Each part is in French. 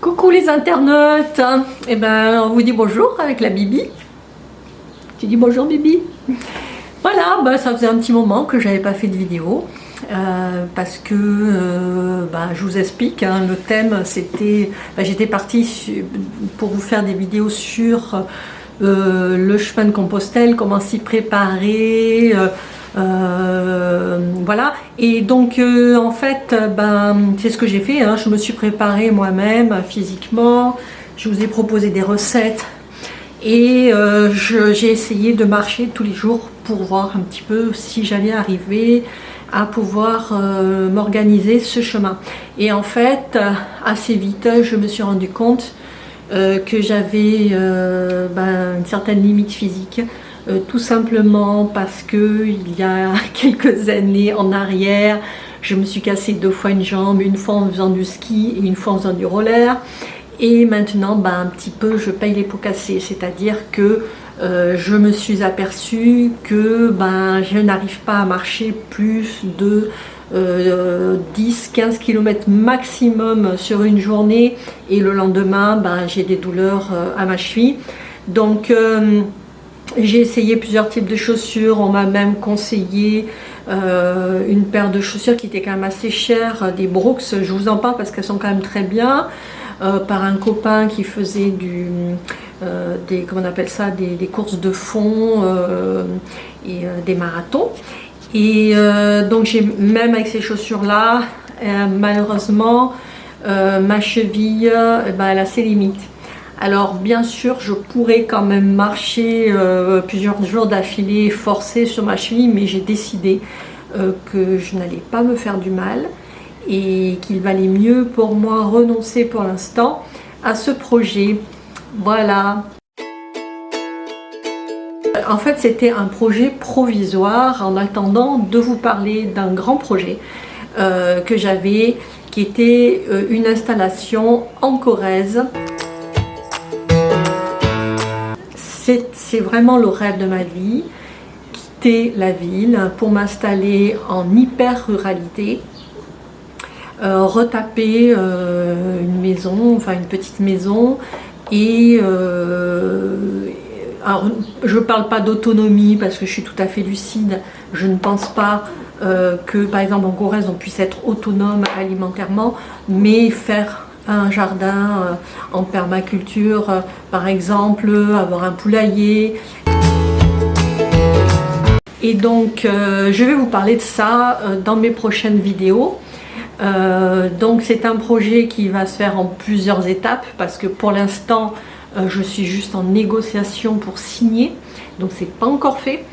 Coucou les internautes, eh ben, on vous dit bonjour avec la Bibi. Tu dis bonjour Bibi. Voilà, bah, ça faisait un petit moment que j'avais pas fait de vidéo parce que je vous explique, hein, le thème c'était, j'étais partie pour vous faire des vidéos sur le chemin de Compostelle, comment s'y préparer, voilà. Et donc en fait c'est ce que j'ai fait, hein. Je me suis préparée moi-même physiquement, je vous ai proposé des recettes et j'ai essayé de marcher tous les jours pour voir un petit peu si j'allais arriver à pouvoir m'organiser ce chemin. Et en fait assez vite je me suis rendu compte que j'avais une certaine limite physique, tout simplement parce que il y a quelques années en arrière, je me suis cassé 2 fois une jambe, une fois en faisant du ski et une fois en faisant du roller. Et maintenant, un petit peu, je paye les pots cassés, c'est-à-dire que je me suis aperçue que je n'arrive pas à marcher plus de 10-15 km maximum sur une journée, et le lendemain j'ai des douleurs à ma cheville. Donc j'ai essayé plusieurs types de chaussures, on m'a même conseillé une paire de chaussures qui était quand même assez chère, des Brooks, je vous en parle parce qu'elles sont quand même très bien, par un copain qui faisait comment on appelle ça, des courses de fond et des marathons. Et donc même avec ces chaussures là, malheureusement ma cheville elle a ses limites. Alors bien sûr je pourrais quand même marcher plusieurs jours d'affilée forcé sur ma cheville, mais j'ai décidé que je n'allais pas me faire du mal et qu'il valait mieux pour moi renoncer pour l'instant à ce projet. Voilà. En fait, c'était un projet provisoire en attendant de vous parler d'un grand projet que j'avais, qui était une installation en Corrèze. C'est vraiment le rêve de ma vie, quitter la ville pour m'installer en hyper ruralité, retaper une maison, enfin une petite maison, et alors, je ne parle pas d'autonomie parce que je suis tout à fait lucide. Je ne pense pas que, par exemple, en Corrèze, on puisse être autonome alimentairement, mais faire un jardin en permaculture, par exemple, avoir un poulailler. Et donc, je vais vous parler de ça dans mes prochaines vidéos. Donc, c'est un projet qui va se faire en plusieurs étapes parce que pour l'instant, je suis juste en négociation pour signer, donc c'est pas encore fait.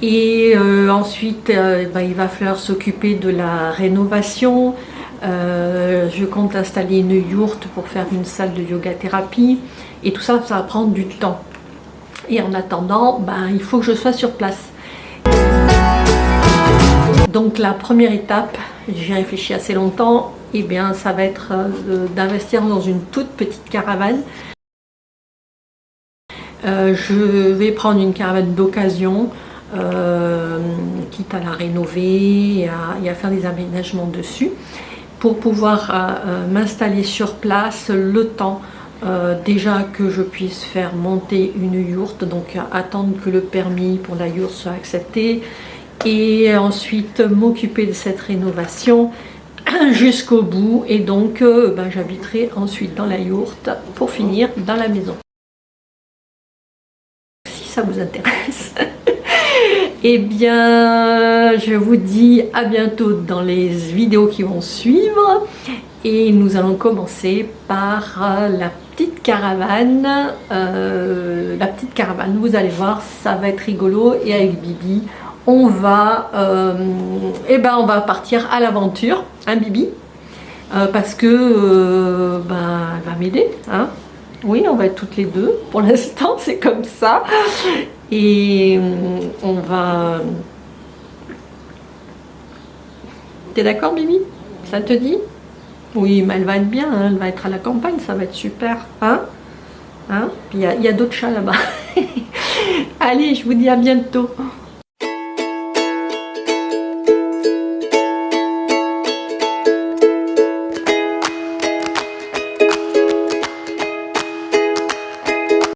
Et ensuite il va falloir s'occuper de la rénovation. Je compte installer une yourte pour faire une salle de yoga thérapie, et tout ça, ça va prendre du temps. Et en attendant, il faut que je sois sur place. Donc la première étape, j'ai réfléchi assez longtemps, et bien ça va être d'investir dans une toute petite caravane. Je vais prendre une caravane d'occasion, quitte à la rénover et à faire des aménagements dessus, pour pouvoir m'installer sur place le temps déjà que je puisse faire monter une yourte, donc attendre que le permis pour la yourte soit accepté, et ensuite m'occuper de cette rénovation jusqu'au bout, et donc j'habiterai ensuite dans la yourte pour finir dans la maison. Ça vous intéresse. Eh bien, je vous dis à bientôt dans les vidéos qui vont suivre, et nous allons commencer par la petite caravane. Vous allez voir, ça va être rigolo, et avec Bibi on va on va partir à l'aventure, hein Bibi, parce que elle va m'aider, hein. Oui, on va être toutes les deux. Pour l'instant, c'est comme ça. Et on va... T'es d'accord, Bibi? Ça te dit? Oui, mais elle va être bien, hein. Elle va être à la campagne, ça va être super. Hein? Puis il y a d'autres chats là-bas. Allez, je vous dis à bientôt.